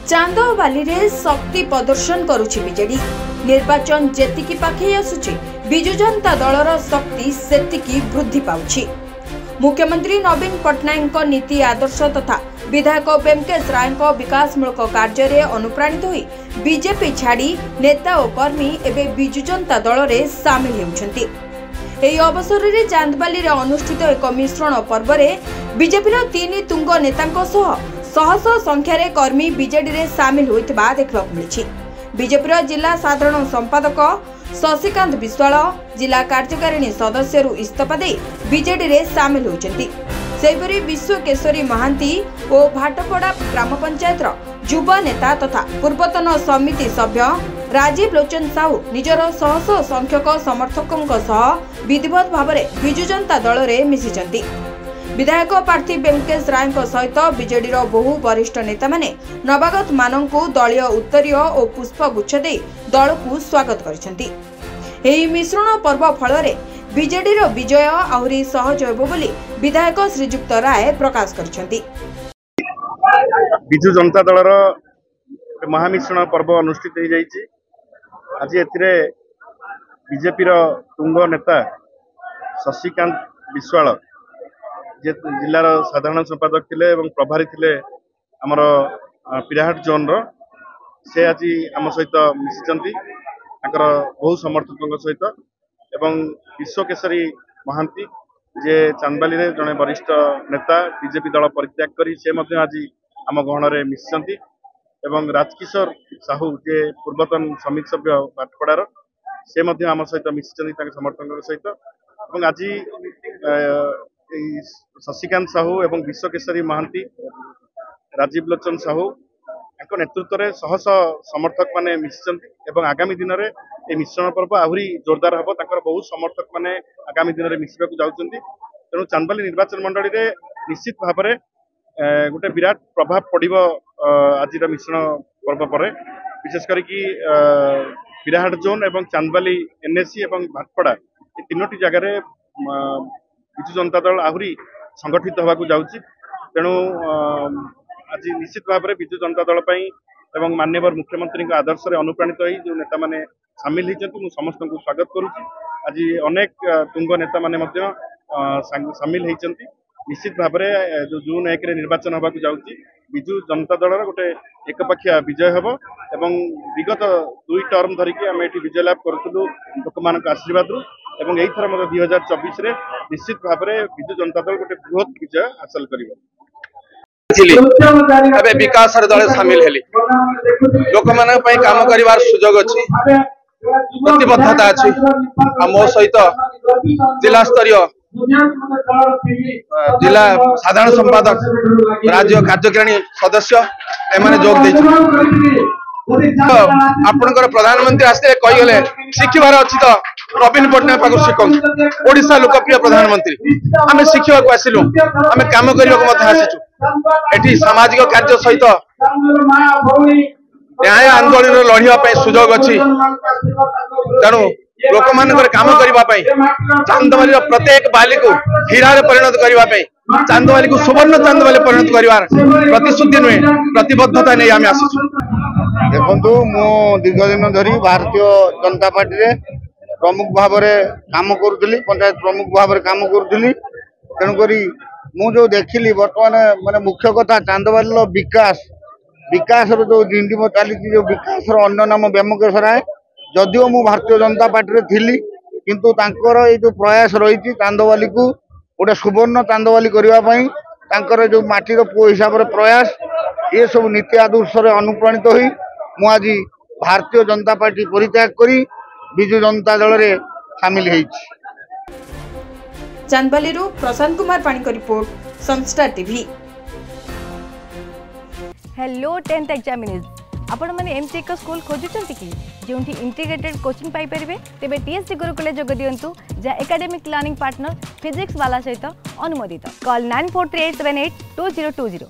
चांदवाली रे शक्ति प्रदर्शन करुछि बीजेडी। निर्वाचन जेतिकी पाखे आसुछि बिजु जनता दलर शक्ति सेतिकी वृद्धि पाउछि। मुख्यमंत्री नवीन पट्टनायक नीति आदर्श तथा विधायक वेंकटेश राय विकासमूलक कार्य में अनुप्राणित होई बीजेपी छाड़ी नेता और कर्मी एवं बिजु जनता दल में सामिल होउछन्ति। एही अवसर में चांदवाली रे अनुष्ठित एक मिश्रण पर्व में बीजेपी तीन तुंग नेतांक सह शह संख्यार कर्मी बीजेडी रे सामिल होइतबा देखबा मिलिछि। बीजेपी जिला साधारण संपादक शशिकांत विश्वाल जिला कार्यकारिणी सदस्य इस्तीफा दे बीजेडी रे सामिल होइछन्ति। सेहिपरि विश्व केशरी महांती और भाटपड़ा ग्राम पंचायत युवा नेता तथा पूर्वतन समिति सभ्य राजीव लोचन साहू निजर शह शह संख्यक समर्थकों सह विधिवत भाव में बिजु जनता दल में मिशिछन्ति। विधायक प्रार्थी वेंकटेश राय सहित बीजेडी बहु वरिष्ठ नेता माने नवागत मानंकु दलीय उत्तरीय और पुष्पगुच्छ दे दल को स्वागत करिसेंति। एही मिश्रण पर्व फल बीजेडी विजय आहुरी सहज होबो बोली विधायक श्रीजुक्त राय प्रकाश करिसेंति। बिजु जनता दलर महामिश्रण पर्व अनुष्ठित हो जाइछि। आज एथिरे बीजेपी तुंग नेता शशिकांत विश्वाल जिलार साधारण संपादक थिले एवं प्रभारी थिले आमर पिराहाट जोन से आज आम सहित मिशिचंती ताकर बहु समर्थकों सहित एवं विश्व केशरी महांती जे चांदवाली रे जने वरिष्ठ नेता बीजेपी दल परित्याग करी से मध्य आज आम गहन रे मिशिचंती एवं राजकिशोर साहू जे पूर्वतन समिति सभ्य भाटपड़ार से मध्य आम सहित मिशिचंती ताके समर्थकों सहित एवं आज शशिकांत साहू एवं विश्व केशरी महांती राजीव लोचन साहू नेतृत्व में शह शह समर्थक माने मिशिचंती एवं आगामी दिन में ये मिश्रण पर्व आहुरी जोरदार हम बहुत समर्थक माने आगामी दिन में मिशिबा जाउछन्ती। तेणु चांदवाली निर्वाचन मंडली रे निश्चित भाव में गोटे विराट प्रभाव पड़िबो आज मिश्रण पर्व पर विशेष करके पिराहाट जोन एवं चांदवाली एनएसी एवं भाटपड़ा ये तीनोटी जगार बिजु जनता दल आहुरी संगठित होगा जाउछि। तेणु आज निश्चित भाव में बिजु जनता दल एवं माननीय मुख्यमंत्री आदर्श रे अनुप्राणित होई जो नेता माने सामिल होइछन्ति मु समस्त को स्वागत करूछि। आज अनेक तुंग नेता माने मध्य सामिल होइछन्ति। निश्चित भाव में जो जून 1 रे निर्वाचन होगा जाउछि बिजु जनता दल गोटे एकपाखिया विजय हेबो एवं विगत 2 टर्म धरिकी आम ये विजय लाभ करूँ लोक मान आशीर्वाद एवं यही थर 2024 रे निश्चित भाव में बिजु जनता दल गोटे बृहत विजय हासिल करिवो। विकास दल सामिल हेली लोक मान काम करिवार सुजोग अछि प्रतिबद्धता अछि। मो सहित जिला स्तरीय जिला साधारण संपादक राज्य कार्यकारिणी सदस्य एमाने जोग देछि। आपनकर प्रधानमंत्री आस्ते कहिगले शिखिबार अछि तो नवीन पट्टनायक पाखु शिखु ओडिशा लोकप्रिय प्रधानमंत्री आमे शिखिबा को आसिलु आमे काम करिबा को मत आसिछु। एठी सामाजिक कार्य सहित न्याय आंदोलन लड़िया सुजोग अच्छी। तेणु लोक मान काम करने चांदवाली प्रत्येक बाली को हीरा परिणत करने चांदवाली को सुवर्ण चांदवाली परिणत कर प्रतिश्रुति नुहे प्रतिबद्धता नहीं आम आस। देखु मु दीर्घ दिन धरी भारतीय जनता पार्टी रे प्रमुख भाव में काम करुली पंचायत प्रमुख भाव में काम करुली। तेणुक मु जो देखिली बर्तमान माने मुख्य कथा चांदवाली विकास विकास जो जिंडिम चली जो विकास अन्न नाम वेंकटेश राय जदिओ मु भारतीय जनता पार्टी रे थिली किंतु तांकर ये जो प्रयास रही चांदवाली को गोटे सुवर्ण चांदवाली करने जो माटीर पुओ हिसाब से प्रयास ये सब नीति आदर्श अनुप्राणित होई मु आज भारतीय जनता पार्टी परित्याग करी बिजु जनता दल रे शामिल होइछि। चांदवाली प्रशांत कुमार पाणी को रिपोर्ट संस्टार टीवी। हेलो 10th एग्जामिनीज आपण माने एमसी एक स्कूल खोजुचंती कि जोंठी इंटीग्रेटेड कोचिंग पाई परिबे तेबे टीएससी गुरुकुल जोग दियंतु जा एकेडमिक लर्निंग पार्टनर फिजिक्स वाला सहित अनुमोदित। कॉल 9438782020।